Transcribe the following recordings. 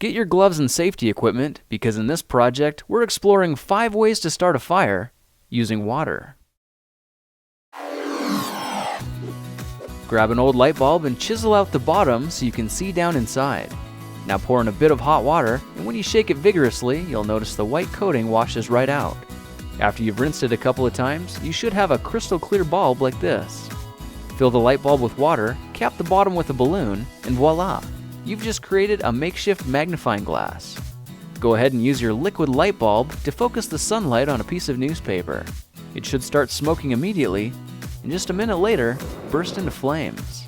Get your gloves and safety equipment because in this project, we're exploring 5 ways to start a fire using water. Grab an old light bulb and chisel out the bottom so you can see down inside. Now pour in a bit of hot water, and when you shake it vigorously, you'll notice the white coating washes right out. After you've rinsed it a couple of times, you should have a crystal clear bulb like this. Fill the light bulb with water, cap the bottom with a balloon, and voila! You've just created a makeshift magnifying glass. Go ahead and use your liquid light bulb to focus the sunlight on a piece of newspaper. It should start smoking immediately, and just a minute later, burst into flames.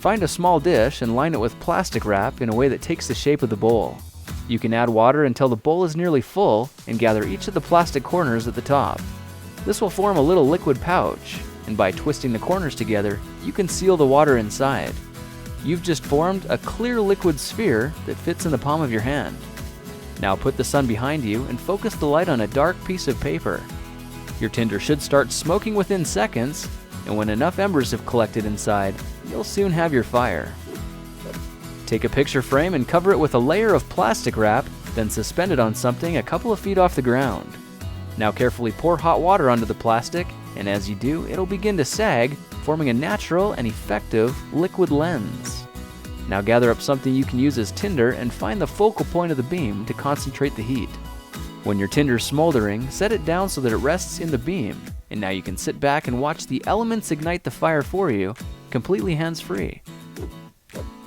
Find a small dish and line it with plastic wrap in a way that takes the shape of the bowl. You can add water until the bowl is nearly full and gather each of the plastic corners at the top. This will form a little liquid pouch, and by twisting the corners together, you can seal the water inside. You've just formed a clear liquid sphere that fits in the palm of your hand. Now put the sun behind you and focus the light on a dark piece of paper. Your tinder should start smoking within seconds, and when enough embers have collected inside, you'll soon have your fire. Take a picture frame and cover it with a layer of plastic wrap, then suspend it on something a couple of feet off the ground. Now carefully pour hot water onto the plastic, and as you do, it'll begin to sag, forming a natural and effective liquid lens. Now gather up something you can use as tinder and find the focal point of the beam to concentrate the heat. When your tinder is smoldering, set it down so that it rests in the beam, and now you can sit back and watch the elements ignite the fire for you, completely hands-free.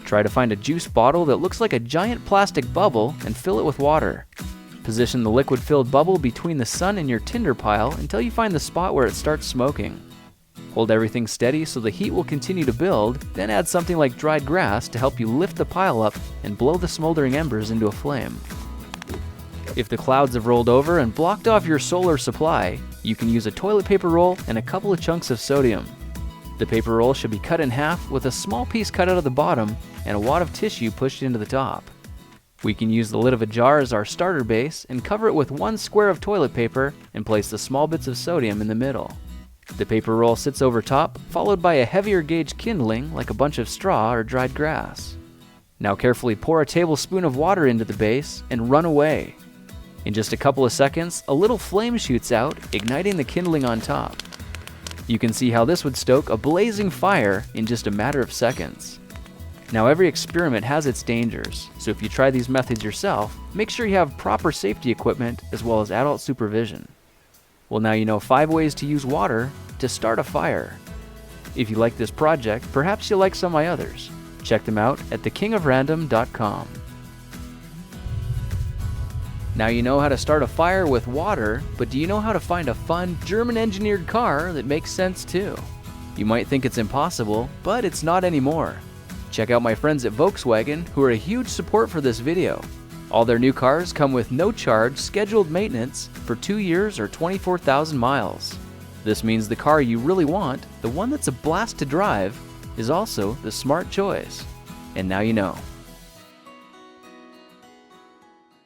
Try to find a juice bottle that looks like a giant plastic bubble and fill it with water. Position the liquid-filled bubble between the sun and your tinder pile until you find the spot where it starts smoking. Hold everything steady so the heat will continue to build, then add something like dried grass to help you lift the pile up and blow the smoldering embers into a flame. If the clouds have rolled over and blocked off your solar supply, you can use a toilet paper roll and a couple of chunks of sodium. The paper roll should be cut in half with a small piece cut out of the bottom and a wad of tissue pushed into the top. We can use the lid of a jar as our starter base and cover it with 1 square of toilet paper and place the small bits of sodium in the middle. The paper roll sits over top, followed by a heavier gauge kindling like a bunch of straw or dried grass. Now carefully pour a tablespoon of water into the base and run away. In just a couple of seconds, a little flame shoots out, igniting the kindling on top. You can see how this would stoke a blazing fire in just a matter of seconds. Now every experiment has its dangers, so if you try these methods yourself, make sure you have proper safety equipment as well as adult supervision. Well, now you know 5 ways to use water to start a fire. If you like this project, perhaps you'll like some of my others. Check them out at thekingofrandom.com. Now you know how to start a fire with water, but do you know how to find a fun German-engineered car that makes sense too? You might think it's impossible, but it's not anymore. Check out my friends at Volkswagen, who are a huge support for this video. All their new cars come with no-charge scheduled maintenance for 2 years or 24,000 miles. This means the car you really want, the one that's a blast to drive, is also the smart choice. And now you know.